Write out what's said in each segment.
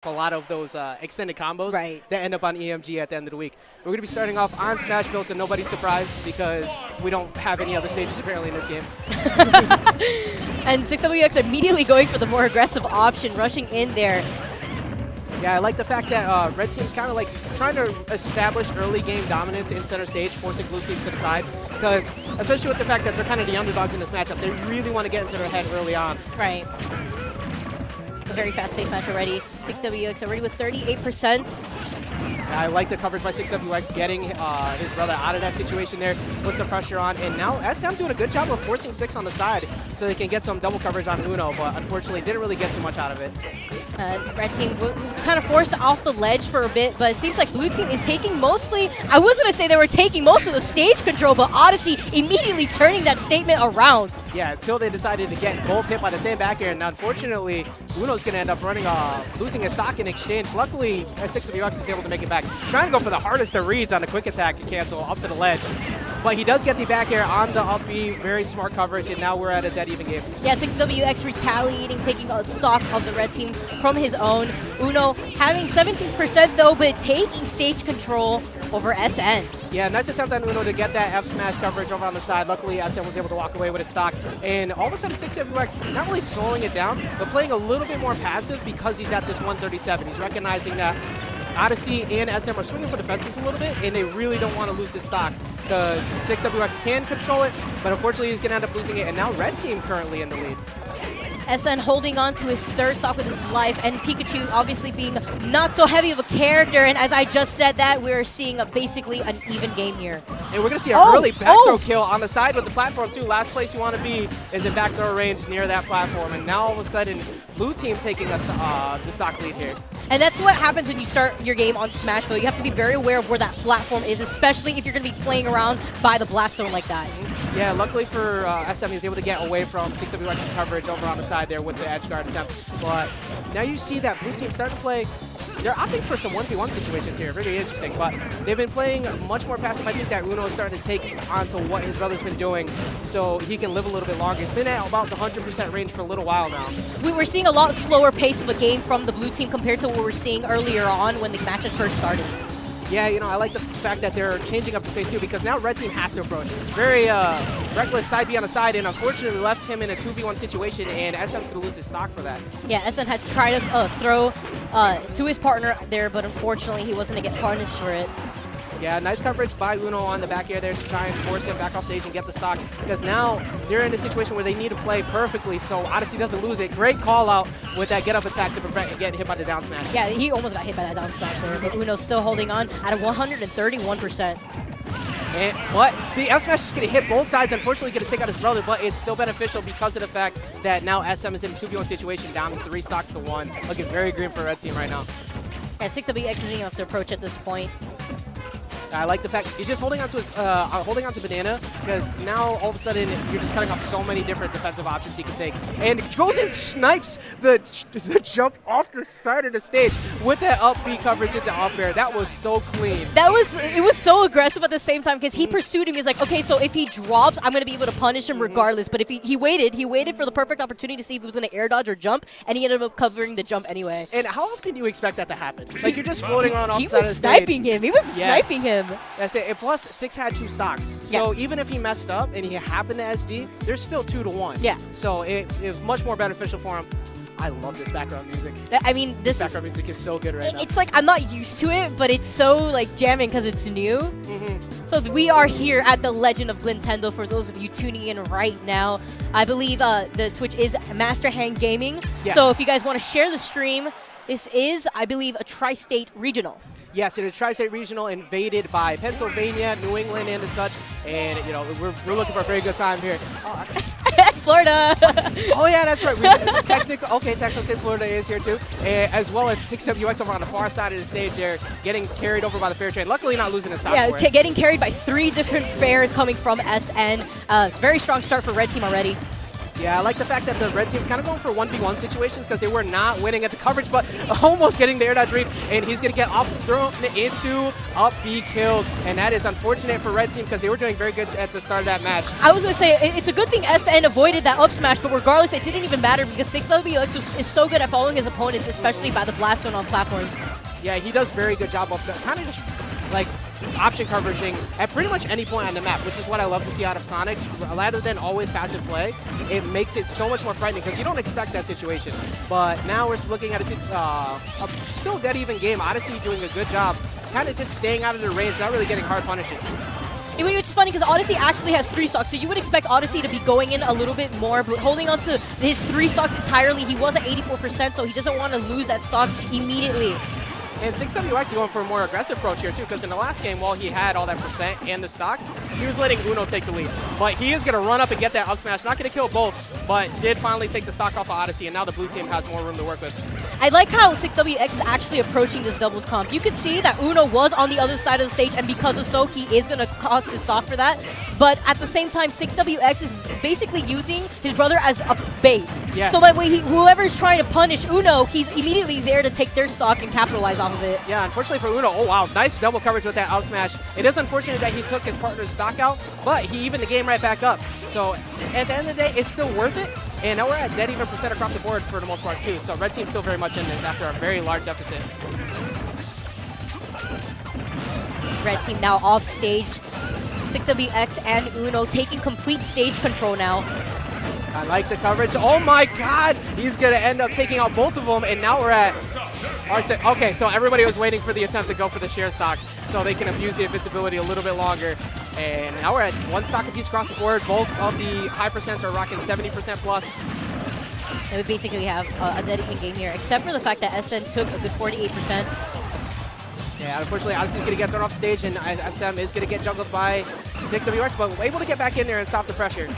a lot of those extended combos Right. that end up on EMG at the end of the week. We're going to be starting off on Smashville to nobody's surprise because we don't have any other stages apparently in this game. And 6WX immediately going for the more aggressive option, rushing in there. Yeah, I like the fact that Red Team's kind of like trying to establish early game dominance in center stage, forcing Blue Team to the side. Because, especially with the fact that they're kind of the underdogs in this matchup, they really want to get into their head early on. Right. A very fast-paced match already. 6WX already with 38%. I like the coverage by 6WX, getting his brother out of that situation there, put some pressure on, and now SM doing a good job of forcing 6 on the side so they can get some double coverage on Uno, but unfortunately didn't really get too much out of it. Red Team kind of forced off the ledge for a bit, but it seems like Blue Team is taking mostly, I was going to say they were taking most of the stage control, but Odyssey immediately turning that statement around. Yeah, until they decided to get both hit by the same back air, and unfortunately, Uno's going to end up running, losing his stock in exchange. Luckily, 6WX is able to make it back. Trying to go for the hardest of reads on the quick attack to cancel up to the ledge. But he does get the back air on the up B, very smart coverage, and now we're at a dead even game. Yeah, 6WX retaliating, taking a stock of the Red Team from his own. Uno having 17% though, but taking stage control over SN. Yeah, nice attempt on Uno to get that F smash coverage over on the side. Luckily, SN was able to walk away with his stock. And all of a sudden, 6WX not really slowing it down, but playing a little bit more passive because he's at this 137. He's recognizing that Odyssey and SM are swinging for the fences a little bit, and they really don't want to lose this stock because 6WX can control it, but unfortunately he's going to end up losing it, and now Red Team currently in the lead. SN holding on to his third stock with his life, and Pikachu obviously being not so heavy of a character, and as I just said that, we're seeing basically an even game here. And we're going to see a early back throw kill on the side with the platform too. Last place you want to be is in back throw range near that platform, and now all of a sudden, Blue Team taking us the stock lead here. And that's what happens when you start your game on Smashville. You have to be very aware of where that platform is, especially if you're going to be playing around by the blast zone like that. Yeah, luckily for SM, he was able to get away from 6WX's coverage over on the side there with the edge guard attempt. But now you see that Blue Team starting to play. They're opting for some 1v1 situations here, really interesting, but they've been playing much more passive. I think that Uno is starting to take onto what his brother's been doing so he can live a little bit longer. He's been at about the 100% range for a little while now. We were seeing a lot slower pace of a game from the Blue Team compared to what we were seeing earlier on when the match had first started. Yeah, you know, I like the fact that they're changing up the pace too because now Red Team has to approach. Very reckless side B on the side, and unfortunately left him in a 2v1 situation, and SM's going to lose his stock for that. Yeah, SN had tried to throw to his partner there, but unfortunately he wasn't going to get punished for it. Yeah, nice coverage by Uno on the back air there to try and force him back off stage and get the stock, because now they're in a situation where they need to play perfectly so Odyssey doesn't lose it. Great call out with that get-up attack to prevent getting hit by the down smash. Yeah, he almost got hit by that down smash there, but Uno's still holding on at a 131%. But the F smash is going to hit both sides, unfortunately going to take out his brother, but it's still beneficial because of the fact that now SM is in a 2v1 situation, down 3 stocks to 1. Looking very green for Red Team right now. Yeah, 6WX isn't enough to approach at this point. I like the fact he's just holding on to Banana, because now all of a sudden you're just cutting off so many different defensive options he can take. And goes and snipes the jump off the side of the stage with that up B coverage into up air. That was so clean. It was so aggressive at the same time because he pursued him. He's like, okay, so if he drops, I'm going to be able to punish him regardless. But if he waited for the perfect opportunity to see if he was going to air dodge or jump, and he ended up covering the jump anyway. And how often do you expect that to happen? Like, you're just floating around off the He side of the was stage. sniping him. He was sniping him. That's it. And plus, 6 had 2 stocks. So even if he messed up and he happened to SD, there's still 2 to 1. Yeah. So it was much more beneficial for him. I love this background music. I mean, this background music is so good right now. It's like I'm not used to it, but it's so like jamming because it's new. So we are here at the Legend of Glentendo for those of you tuning in right now. I believe the Twitch is Master Hand Gaming. Yes. So if you guys want to share the stream, this is, I believe, a tri-state regional. Yes, it is Tri-State Regional invaded by Pennsylvania, New England, and such. And, you know, we're looking for a very good time here. Florida. Oh, yeah, that's right. Technically Florida is here, too. As well as 6WX over on the far side of the stage there, getting carried over by the fair train. Luckily, not losing a stock for it. Getting carried by 3 different fairs coming from SN. It's a very strong start for Red Team already. Yeah, I like the fact that the red team's kind of going for 1v1 situations because they were not winning at the coverage, but almost getting the air dodge read, and he's going to get thrown into up B killed, and that is unfortunate for red team because they were doing very good at the start of that match. I was going to say, it's a good thing SN avoided that up smash, but regardless, it didn't even matter because 6WX is so good at following his opponents, especially by the blast zone on platforms. Yeah, he does very good job of kind of just like option coveraging at pretty much any point on the map, which is what I love to see out of Sonic. Rather than always passive play, it makes it so much more frightening because you don't expect that situation. But now we're looking at a still dead even game. Odyssey doing a good job, kind of just staying out of the range, not really getting hard punishes. Which is funny because Odyssey actually has 3 stocks, so you would expect Odyssey to be going in a little bit more, but holding on to his 3 stocks entirely, he was at 84%, so he doesn't want to lose that stock immediately. And 6WX is going for a more aggressive approach here, too, because in the last game, while he had all that percent and the stocks, he was letting Uno take the lead. But he is going to run up and get that up smash. Not going to kill both, but did finally take the stock off of Odyssey, and now the blue team has more room to work with. I like how 6WX is actually approaching this doubles comp. You could see that Uno was on the other side of the stage, and because of so, he is going to cost his stock for that. But at the same time, 6WX is basically using his brother as a bait. Yes. So that way, whoever is trying to punish Uno, he's immediately there to take their stock and capitalize off of it. Yeah, unfortunately for Uno, oh wow, nice double coverage with that out smash. It is unfortunate that he took his partner's stock out, but he evened the game right back up. So at the end of the day, it's still worth it. And now we're at dead even percent across the board for the most part too. So red team's still very much in this after a very large deficit. Red team now off stage. 6WX and Uno taking complete stage control now. I like the coverage. Oh my god! He's going to end up taking out both of them, and now we're at... Okay, so everybody was waiting for the attempt to go for the share stock so they can abuse the invincibility a little bit longer. And now we're at 1 stock apiece across the board. Both of the high percents are rocking 70% plus. And we basically have a dead even game here, except for the fact that SN took a good 48%. Yeah, unfortunately, Odyssey's going to get thrown off stage, and SM is going to get juggled by 6WX, but able to get back in there and stop the pressure.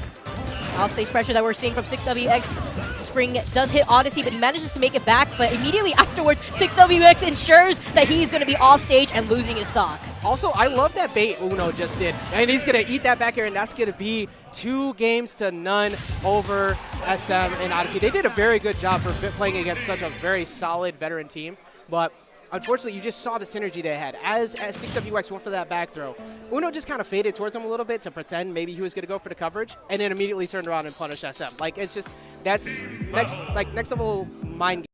Offstage pressure that we're seeing from 6WX. Spring does hit Odyssey, but he manages to make it back, but immediately afterwards, 6WX ensures that he's going to be off stage and losing his stock. Also, I love that bait Uno just did, and he's going to eat that back air, and that's going to be 2-0 over SM and Odyssey. They did a very good job for playing against such a very solid veteran team, but unfortunately, you just saw the synergy they had. As 6WX went for that back throw, Uno just kind of faded towards him a little bit to pretend maybe he was going to go for the coverage, and then immediately turned around and punished SM. Like, it's just, that's next level mind game.